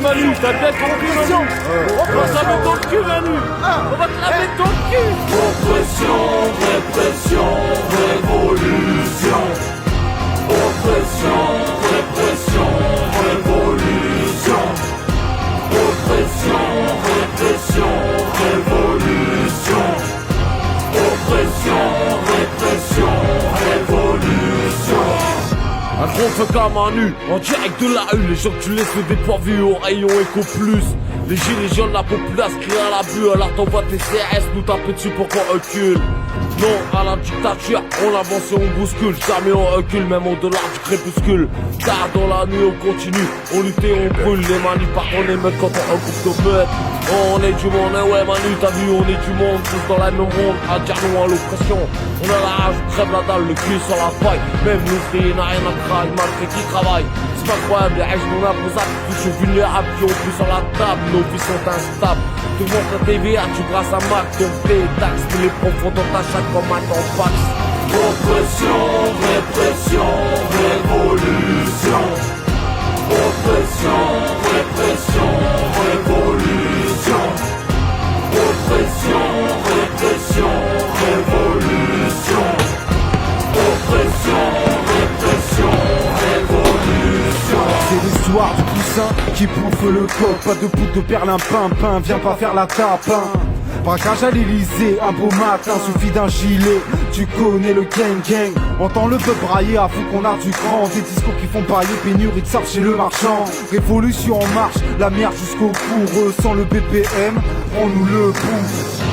Manu, t'as peut-être compréhension. On va se laver ton cul, Manu. On va te laver ton cul. Oppression, répression, révolution. Oppression, répression, révolution. Oppression, répression, révolution. Oppression, répression, révolution. Un gros feu comme un nu, en direct de la U. Les gens que tu laisses le dépourvu au rayon éco plus. Les gilets jaunes, la populace crie à la vue. Alors t'envoies tes CRS, nous taper dessus pour qu'on recule. Non à la dictature, on avance et on bouscule. Jamais on recule, même au-delà du crépuscule. Tard dans la nuit on continue, on lutte et on brûle. Les manus par on émeute quand on recoupe nos meutes. On est du monde, ouais Manu, t'as vu, on est du monde. Tous dans la même ronde, à dire non à l'oppression. On a la rage, on crève la dalle, le cul sur la paille. Même l'ouvrier n'a rien à craindre, malgré qu'il travaille. C'est pas croyable, les règles non imposables, touchent aux vulnérables qui ont plus sur la table. Nos vies sont instables. Tu montres la TVA, tu brasses un Mac, ton taxe, mais les profondeurs dans ta chatte comme un temps fax. Oppression, répression, révolution. Oppression, répression, révolution. Oppression, répression, révolution. Oppression, répression, révolution. C'est l'histoire du poussin qui bouffe le coq. Pas de poudre de perlimpinpin, viens pas faire la tape, hein. Braquage à l'Elysée, un beau matin, suffit d'un gilet. Tu connais le gang gang. Entends le peuple brailler à fou qu'on a du grand. Des discours qui font pailler, pénurie de sable chez le marchand. Révolution en marche, la merde jusqu'au bout. Sans le BPM, prends-nous le bout.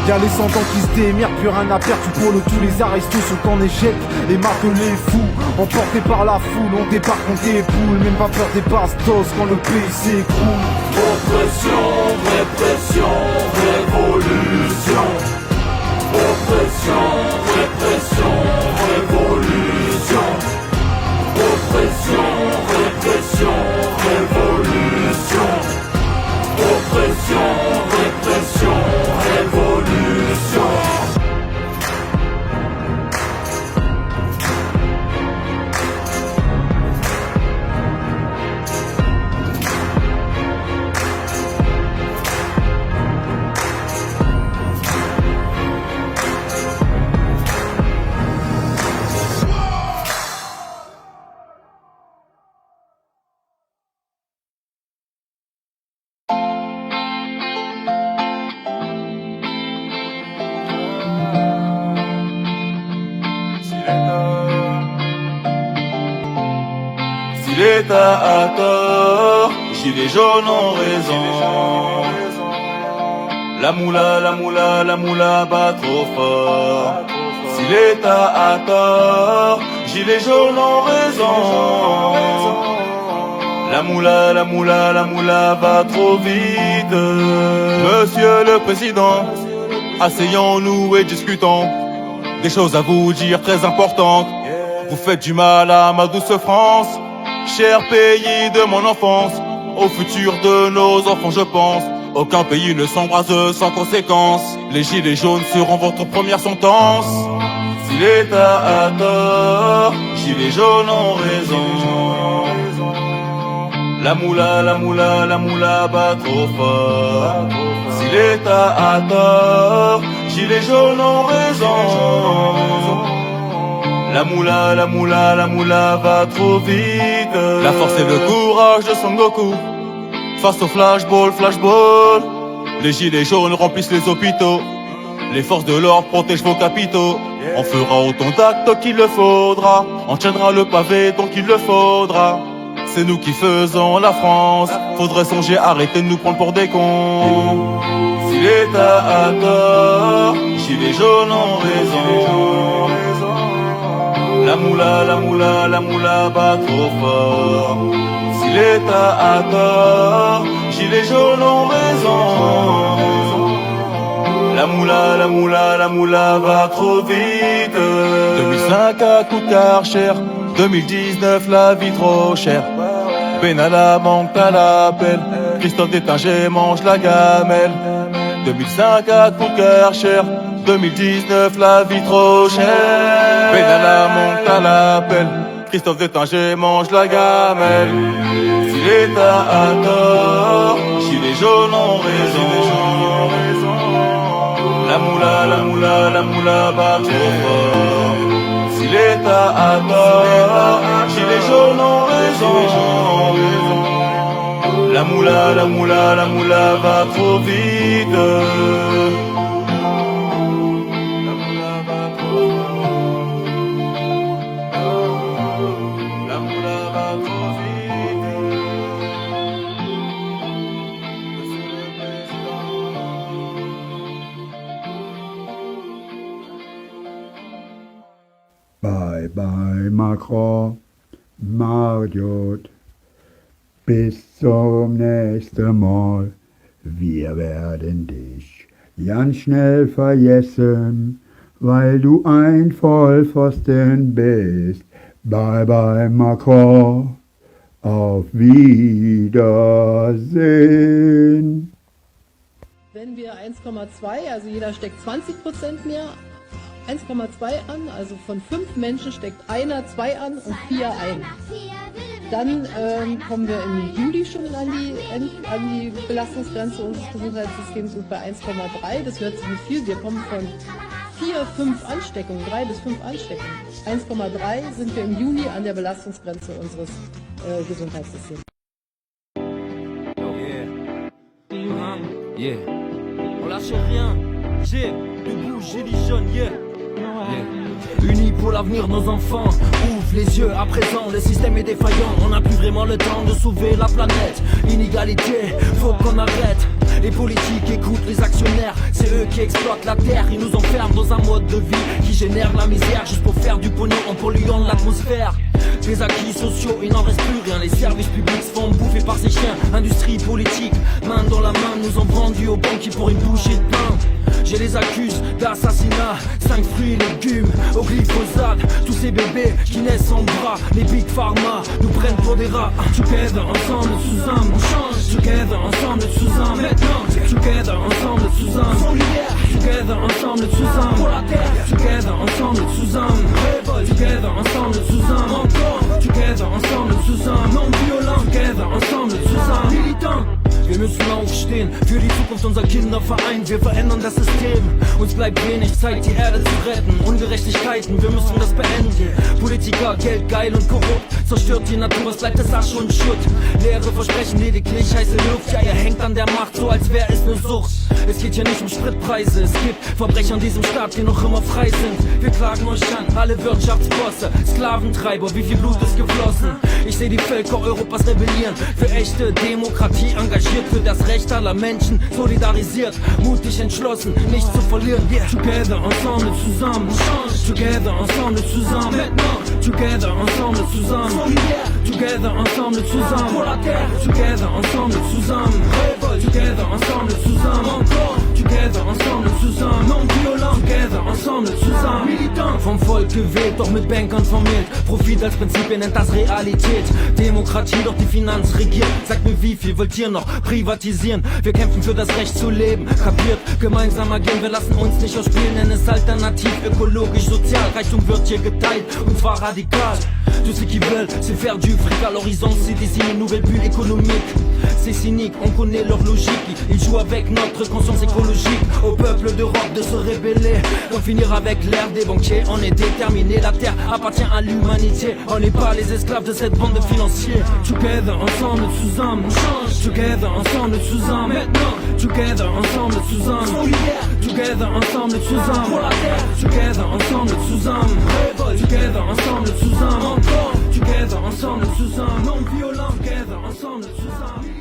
Y'a les 100 ans qui se démirent, plus rien à perdre. Tu pour le tous les aristos sont en échec. Et marque les fous, emportés par la foule. On débarque, on déboule, même pas peur des bastos quand le pays s'écroule. Oppression, répression, révolution. Oppression, répression, révolution. Oppression, répression, révolution. Oppression, répression, révolution. Si l'État a tort, gilets jaunes ont raison. La moula bat trop fort. Si l'État a tort, gilets jaunes ont raison. La moula va trop vite. Monsieur le Président, asseyons-nous et discutons des choses à vous dire très importantes. Vous faites du mal à ma douce France, cher pays de mon enfance. Au futur de nos enfants je pense. Aucun pays ne s'embrase sans conséquence. Les gilets jaunes seront votre première sentence. Si l'État a tort, gilets jaunes ont raison. La moula bat trop fort. Si l'État a tort, gilets jaunes ont raison. La moula va trop vite. La force et le courage de Son Goku face au flashball. Les gilets jaunes remplissent les hôpitaux. Les forces de l'ordre protègent vos capitaux. On fera autant d'actes qu'il le faudra. On tiendra le pavé donc il le faudra. C'est nous qui faisons la France. Faudrait songer, arrêter de nous prendre pour des cons. Si l'État a tort, gilets jaunes ont raison. La moula bat trop fort. Si l'État a tort, gilets jaunes ont raison. La moula va trop vite. 2005 a coûté cher, 2019 la vie trop chère. Benalla manque à l'appel. Christophe Détinger mange la gamelle. 2005 à Karcher, 2019 la vie trop chère. Benalla monte à l'appel. Christophe Détinger mange la gamelle. Si l'État a tort, gilets jaunes ont raison. La moula bat trop fort. Si l'État a tort, gilets jaunes ont raison. La moula va trop vite. La moula va trop vite. La moula va trop vite. Monsieur le Président. Bye bye Macron, Margot. Bis zum nächsten Mal. Wir werden dich ganz schnell vergessen, weil du ein Vollpfosten bist. Bye bye Macron, auf Wiedersehen. Wenn wir 1,2, also jeder steckt 20% mehr, 1,2 an, also von 5 Menschen steckt einer 2 an und 4 ein. Dann kommen wir im Juli schon an die Belastungsgrenze unseres Gesundheitssystems und bei 1,3. Das hört sich nicht viel. Wir kommen von 4, 5 Ansteckungen, 3 bis 5 Ansteckungen. 1,3 sind wir im Juni an der Belastungsgrenze unseres Gesundheitssystems. Yeah. On lâche rien. J'ai debout, j'ai dit jaune, yeah. Unis pour l'avenir, nos enfants. Ouvre les yeux, à présent le système est défaillant. On n'a plus vraiment le temps de sauver la planète. Inégalité, faut qu'on arrête. Les politiques écoutent les actionnaires. C'est eux qui exploitent la terre. Ils nous enferment dans un mode de vie qui génère la misère. Juste pour faire du pognon en polluant l'atmosphère. Les acquis sociaux, il n'en reste plus rien. Les services publics se font bouffer par ces chiens. Industrie politique, main dans la main, nous ont vendu aux banquiers pour une bouchée de pain. Je les accuse d'assassinat, 5 fruits et légumes au glyphosate. Tous ces bébés qui naissent en bras, les big pharma nous prennent pour des rats. Together, ensemble, sous un, on change. Together, ensemble, sous un, maintenant. Together, ensemble, sous un, solidaire. Together, ensemble, sous un, pour la terre. Together, ensemble, sous un, révolte. Together, ensemble, sous un, encore. Together, ensemble, sous un, non violent. Together, ensemble, sous un, militant. Wir müssen aufstehen für die Zukunft unserer Kinder vereint. Wir verändern das System. Uns bleibt wenig Zeit, die Erde zu retten. Ungerechtigkeiten, wir müssen das beenden. Politiker, Geld, geil und korrupt. Zerstört die Natur, es bleibt das Asche und Schutt. Leere Versprechen, lediglich heiße Luft. Ja, ihr hängt an der Macht, so als wäre es eine Sucht. Es geht hier nicht um Spritpreise. Es gibt Verbrecher in diesem Staat, die noch immer frei sind. Wir klagen euch an, alle Wirtschaftsbosse, Sklaventreiber, wie viel Blut ist geflossen. Ich sehe die Völker Europas rebellieren. Für echte Demokratie engagiert. Für das Recht aller Menschen solidarisiert, mutig entschlossen, nichts zu verlieren. Yeah. Together, ensemble, zusammen. Together, ensemble, zusammen. Maintenant. Together, ensemble, zusammen. Solidaire. Together, ensemble, zusammen. Pour la terre. Together, ensemble, zusammen. Révolte. Together, ensemble, zusammen. Encore. Together, ensemble, zusammen. Non violent. Together, ensemble, zusammen. Militant. Vom Volk gewählt, doch mit Bankern vermählt. Profit als Prinzip, ihr nennt das Realität. Demokratie, doch die Finanz regiert. Sagt mir, wie viel wollt ihr noch privatisieren? Wir kämpfen für das Recht zu leben, kapiert? Gemeinsam agieren, wir lassen uns nicht ausspielen, nennen es alternativ, ökologisch, sozial. Reichtum wird hier geteilt, und zwar radikal. Tous ceux qui veulent, c'est faire du fric à l'horizon, c'est dessiner une nouvelle bulle économique. C'est cynique, on connaît leur logique. Ils jouent avec notre conscience écologique. Au peuple d'Europe de se rébeller, d'en finir avec l'ère des banquiers. On est déterminé, la terre appartient à l'humanité. On n'est pas les esclaves de cette bande de financiers. Together, ensemble, sous un, on change. Together, ensemble, sous un, maintenant. Together, ensemble, sous un, solidaire. Together, ensemble, sous un, pour la terre. Together, ensemble, sous un, révolte. Together, ensemble, sous un, encore. Together, ensemble, sous un, non violent. Together, ensemble, sous un.